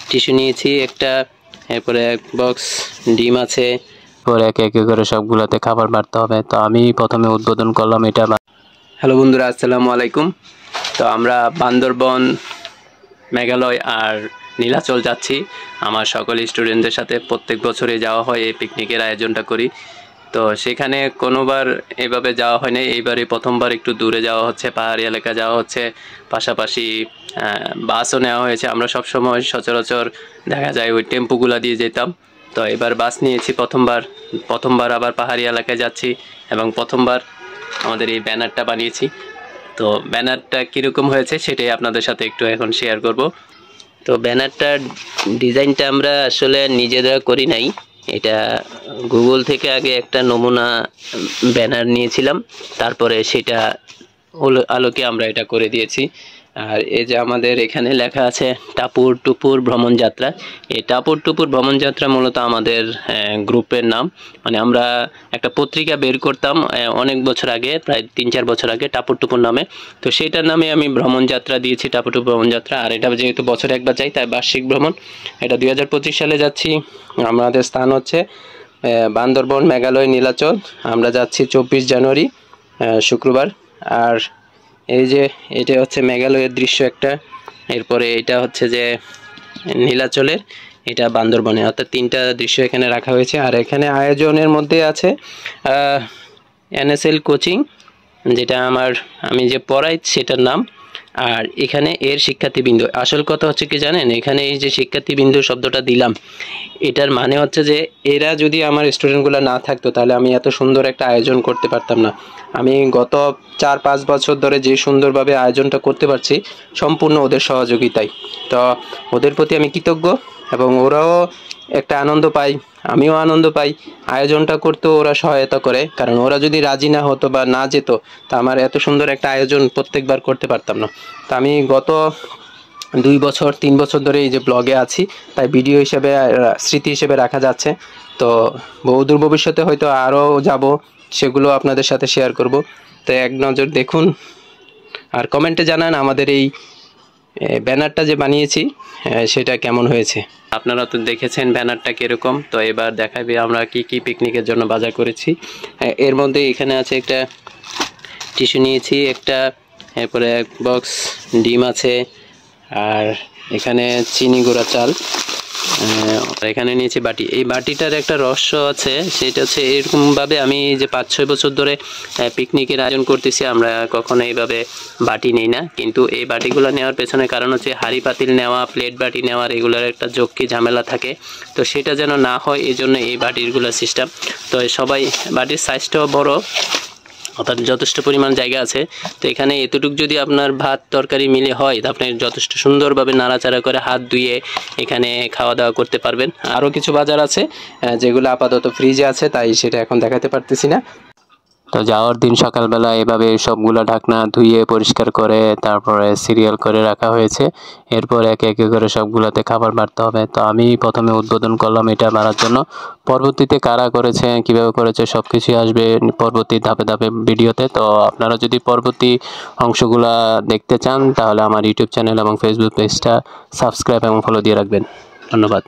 Tissue নিয়েছি একটা, এরপরে এক বক্স ডিম আছে, পরে একে একে করে সবগুলোতে খাবার বাড়তে হবে। তো আমি প্রথমে উদ্বোধন করলাম এটা। হ্যালো বন্ধুরা, আসসালামু আলাইকুম। তো আমরা বান্দরবন, মেঘালয় আর নীলাচল যাচ্ছি আমার সকল স্টুডেন্টদের সাথে। প্রত্যেক বছরে যাওয়া হয়, এই পিকনিকের আয়োজনটা করি। তো সেখানে কোনোবার এভাবে যাওয়া হয় না, এইবারই প্রথমবার একটু দূরে যাওয়া হচ্ছে, পাহাড়ি এলাকা যাওয়া হচ্ছে, পাশাপাশি বাসও নেওয়া হয়েছে। আমরা সবসময় সচরাচর দেখা যায় ওই টেম্পুগুলো দিয়ে যেতাম, তো এবার বাস নিয়েছি প্রথমবার আবার পাহাড়ি এলাকায় যাচ্ছি এবং প্রথমবার আমাদের এই ব্যানারটা বানিয়েছি। তো ব্যানারটা কীরকম হয়েছে সেটাই আপনাদের সাথে একটু এখন শেয়ার করব। তো ব্যানারটার ডিজাইনটা আমরা আসলে নিজেরা করি নাই, এটা গুগল থেকে আগে একটা নমুনা ব্যানার নিয়েছিলাম, তারপরে সেটা আলোকে আমরা এটা করে দিয়েছি। আর এই যে আমাদের এখানে লেখা আছে টাপুর টুপুর ভ্রমণ যাত্রা। এই টাপুর টুপুর ভ্রমণ যাত্রা মূলত আমাদের গ্রুপের নাম। মানে আমরা একটা পত্রিকা বের করতাম অনেক বছর আগে, প্রায় 3-4 বছর আগে, টাপুর টুপুর নামে। তো সেইটার নামে আমি ভ্রমণ যাত্রা দিয়েছি, টাপুর টুপুর ভ্রমণ যাত্রা। আর এটা যেহেতু বছরে একবার যাই, তাই বার্ষিক ভ্রমণ। এটা 2025 সালে যাচ্ছি। আমাদের স্থান হচ্ছে বান্দরবন, মেঘালয়, নীলাচল। আমরা যাচ্ছি 24 জানুয়ারি শুক্রবার। আর এই যে এটা হচ্ছে মেঘালয়ের দৃশ্য একটা, এরপরে এটা হচ্ছে যে নীলাচলের, এটা বান্দরবনে, অর্থাৎ 3টা দৃশ্য এখানে রাখা হয়েছে। আর এখানে আয়োজনের মধ্যে আছে NSL কোচিং, যেটা আমি যে পড়াই সেটার নাম। আর এখানে এর শিক্ষার্থীবৃন্দ, আসল কথা হচ্ছে কি জানেন, এখানে এই যে শিক্ষার্থীবৃন্দ শব্দটা দিলাম, এটার মানে হচ্ছে যে এরা যদি আমার স্টুডেন্টগুলো না থাকতো তাহলে আমি এত সুন্দর একটা আয়োজন করতে পারতাম না। আমি গত 4-5 বছর ধরে যে সুন্দরভাবে আয়োজনটা করতে পারছি সম্পূর্ণ ওদের সহযোগিতায়। তো ওদের প্রতি আমি কৃতজ্ঞ, এবং ওরাও একটা আনন্দ পায়, আমিও আনন্দ পাই। আয়োজনটা করতেও ওরা সহায়তা করে, কারণ ওরা যদি রাজি না হতো বা না যেত তা আমার এত সুন্দর একটা আয়োজন প্রত্যেকবার করতে পারতাম না। তো আমি গত 2-3 বছর ধরে এই যে ব্লগে আছি, তাই ভিডিও হিসেবে স্মৃতি হিসেবে রাখা যাচ্ছে। তো বহুদূর ভবিষ্যতে হয়তো আরও যাব, সেগুলো আপনাদের সাথে শেয়ার করব। তো এক নজর দেখুন আর কমেন্টে জানান আমাদের এই ব্যানারটা যে বানিয়েছি সেটা কেমন হয়েছে। আপনারা তো দেখেছেন ব্যানারটা কীরকম। তো এবার দেখাবে আমরা কি কি পিকনিকের জন্য বাজার করেছি। এর মধ্যে এখানে আছে একটা টিস্যু নিয়েছি একটা, এরপরে এক বক্স ডিম আছে, আর এখানে চিনি গুঁড়া চাল, এখানে নিয়েছি বাটি। এই বাটিটার একটা রহস্য আছে, সেটা হচ্ছে এরকমভাবে আমি যে 5-6 বছর ধরে পিকনিকের আয়োজন করতেছি, আমরা কখনো এইভাবে বাটি নেই না। কিন্তু এই বাটিগুলো নেওয়ার পেছনে কারণ হচ্ছে হাঁড়ি পাতিল নেওয়া, প্লেট বাটি নেওয়ার, এগুলোর একটা ঝক্কি ঝামেলা থাকে। তো সেটা যেন না হয় এই জন্য এই বাটিগুলো সিস্টেম। তো সবাই, বাটির সাইজটাও বড়, অর্থাৎ যথেষ্ট পরিমাণ জায়গা আছে। তো এখানে এতটুকু যদি আপনার ভাত তরকারি মিলে হয়, তো আপনি যথেষ্ট সুন্দরভাবে নাড়াচাড়া করে হাত ধুয়ে এখানে খাওয়া দাওয়া করতে পারবেন। আরও কিছু বাজার আছে যেগুলো আপাতত ফ্রিজে আছে, তাই সেটা এখন দেখাতে পারতেছি না। তো যাওয়ার দিন সকালবেলা এভাবে সবগুলো ঢাকনা ধুয়ে পরিষ্কার করে তারপরে সিরিয়াল করে রাখা হয়েছে। এরপর একে একে করে সবগুলোতে খাবার বাড়তে হবে। তো আমি প্রথমে উদ্বোধন করলাম এটা বাড়ার জন্য। পরবর্তীতে কারা করেছে, কীভাবে করেছে, সব কিছুই আসবে পরবর্তী ধাপে ধাপে ভিডিওতে। তো আপনারা যদি পরবর্তী অংশগুলো দেখতে চান তাহলে আমার ইউটিউব চ্যানেল এবং ফেসবুক পেজটা সাবস্ক্রাইব এবং ফলো দিয়ে রাখবেন। ধন্যবাদ।